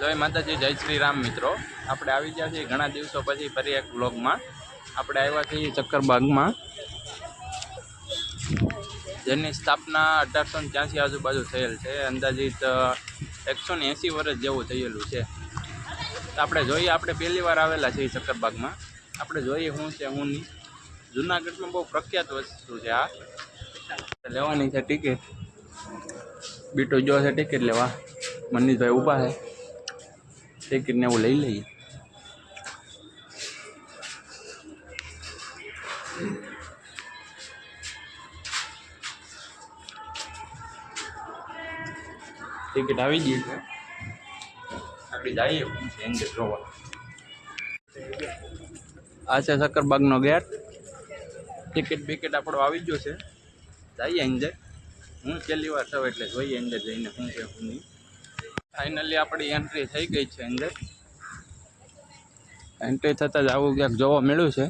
જય માતાજી, જય શ્રી રામ મિત્રો. આપણે આવી ગયા છીએ ઘણા દિવસો પછી ફરી એક વ્લોગમાં. આપણે આવ્યા છીએ ચક્કરબાગમાં, જેની સ્થાપના 1886 આજુબાજુ થયેલ છે. અંદાજિત 180 વર્ષ જેવું થયેલું છે. આપણે જોઈએ, આપણે પહેલી વાર આવેલા છીએ ચક્કરબાગમાં. આપણે જોઈએ શું છે શું નહીં. જુનાગઢમાં બહુ પ્રખ્યાત વસ્તુ છે આ. લેવાની છે ટિકિટ. બીટો જો છે ટિકિટ લેવા. મનીષભાઈ ઊભા છે, ટિકિટ ને એવું લઈ લઈએ. ટિકિટ આવી ગઈ છે. આપણે જઈએ અંદર જોવા. આ છે શક્કરબાગનો ગેટ. ટિકિટ બિકિટ આપણો આવી ગયો છે. જઈએ અંદર. હું પહેલી વાર થયો એટલે જોઈએ અંદર જઈને શું છે શું નહીં. ફાઇનલી આપણી એન્ટ્રી થઈ ગઈ છે અંદર. એન્ટ્રી થતાં જ આવું ક્યાંક જોવા મળ્યું છે.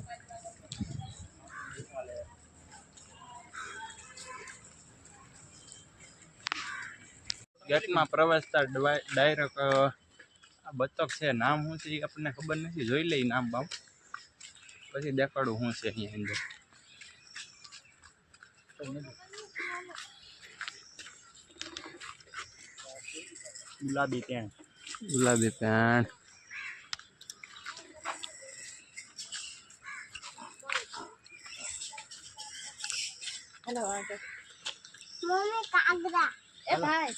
ગેટમાં પ્રવેશતા ડાયરેક્ટ આ બતક છે. નામ શું છે એ આપણને ખબર નથી. જોઈ લઈ નામ બામ, પછી દેખાડું શું છે અહીંયા અંદર. ગુલાબી પેન્ટ, ગુલાબી પેન્ટ. हेलो आंटी मम्मी कागरा ए भाई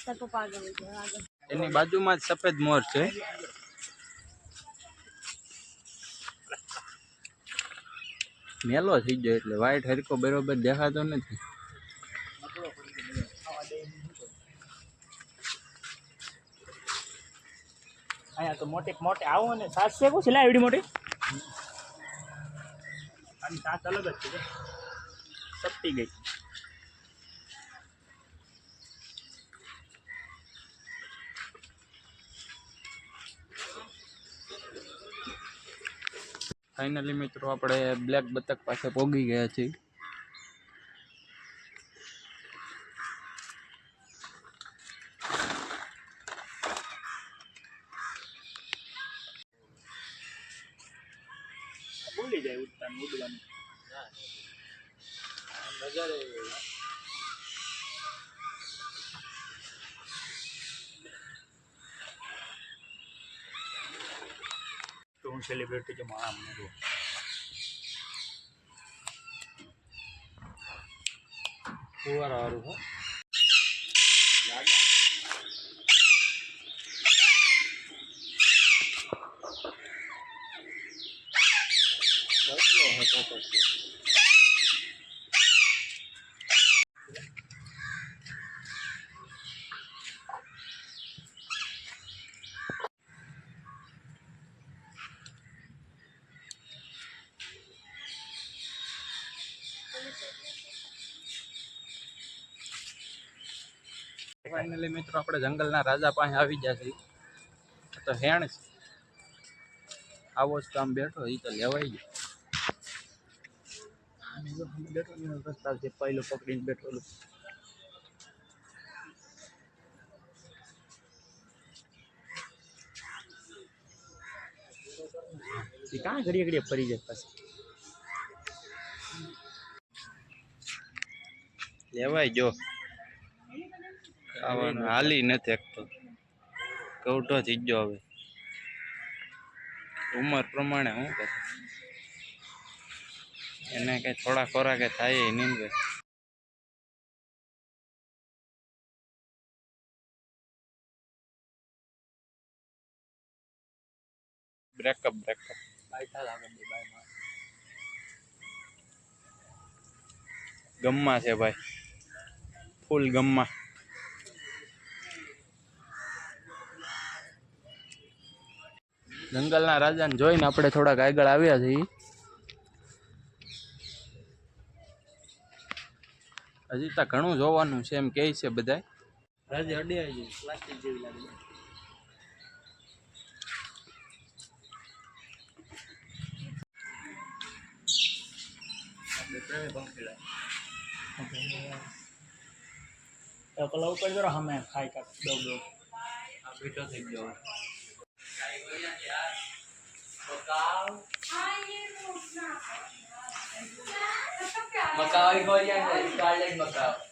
तक पागल आगे એની બાજુમાં જ સફેદ મોર છે. મેલો થઈ ગયો એટલે વાઈટ હરકો બરોબર દેખાતો નથી. અહીંયા તો મોટે મોટે આવો ને સાસ છે કુછ લા એવડી મોટી આની સાસ અલગ જ છે. સપટી ગઈ. ફાઇનલી મિત્રો આપણે બ્લેક બતક પાસે પહોંચી ગયા છીએ. ભૂલી જાય ઉડવાનું ઉડવાનું. તો હું સેલિબ્રિટી કે મારા અમને જો ફુવારા વાળું હો. ફાઇનલી મિત્રો આપણે જંગલના રાજા પાસે આવી ગયા છીએ. તો હેણ છે, આવો જ કામ બેઠો એ તો લેવાઈ ગયો. બેઠો રસ્તા છે પહેલો પકડીને બેઠો. કાં ઘડીએ ઘડીએ ફરી જાય પાછી. લેવાઈ ગયો. આવવાનું હાલી નથી એકતો. કવટો થઈ ગયો. હવે ઉંમર પ્રમાણે શું કરે, એને કઈ થોડા ખોરાકે થાય નહીં. બ્રેકઅપ ગમ્મા છે ભાઈ, ફૂલ ગમ્મા. જંગલના રાજાને જોઈને આપણે થોડાક આગળ આવ્યા છીએ. હજી તો ઘણું જોવાનું છે એમ કહે છે બધા. રાજી અડી આવી ગઈ, પ્લાસ્ટિક જેવી લાગે. તો પેલા ઉપર જરો હમે ખાઈ કાઢ દો દો આ બેઠો થઈ ગયો મકાઈ ગોળિયા ને કાલે મકાઈ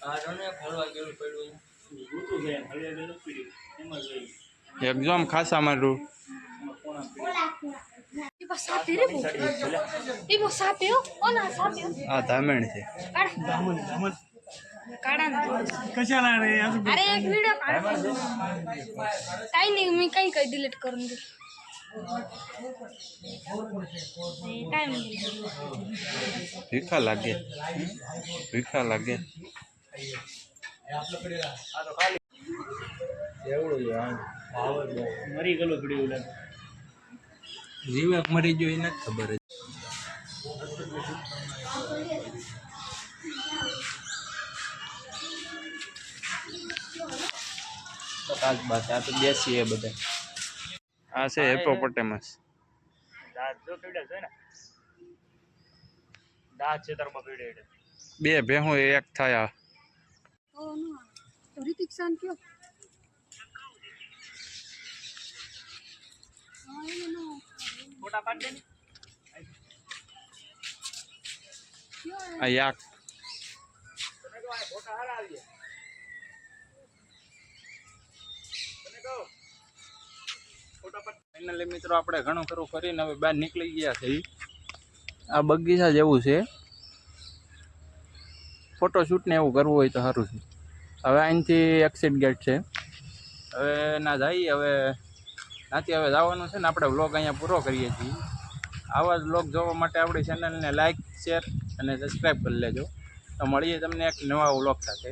આ જોને ફરવા ગયેલું પડ્યું ગૂતું જાય હળિયા ગયેલું પીડ્યું એમાં જોઈ એક્ઝામ ખાસા મારું Ibu sapi ni bu. Ibu sapi oh, nah sapi oh. આ ધામેણ છે દામન દામન Karan. કશાલા રે अरे एक वीडियो काढ. काही नाही मी काही डिलीट करून दे. काय म्हणजे ભીખા લાગે ભીખા લાગે એવડું છે મરી ગયેલું પીડ્યું લાગે જીવક મરી ગયો એ નથી ખબર જ કાચ બાત આ તો દેશી એ બધા આ છે હિપોપોટેમસ દાંત જો પીડ્યા છે ને દાંત છેતરમાં પીડ્યા બે ભેહું એક થયા Oh no. ऋतिक सान क्यों? ફોટા પાડ દે ને આ યાક તમે તો આ ફોટા હારા આવી તમે કહો ફોટા પાડ ફાઇનલી મિત્રો આપણે ઘણું ખરું ફરીને હવે બહાર નીકળી ગયા છે આ બગીચા જેવું છે ફોટોશૂટ ને એવું કરવું હોય તો સારું છે હવે અહીંથી એક્સિટ ગેટ છે હવે ના જઈએ હવે ત્યાંથી હવે જવાનું છે ને આપણે વ્લોગ અહીંયા પૂરો કરીએ છીએ આવા જ વ્લોગ જોવા માટે આપણી ચેનલને લાઇક શેર અને સબસ્ક્રાઈબ કરી લેજો તો મળીએ તમને એક નવા વ્લોગ સાથે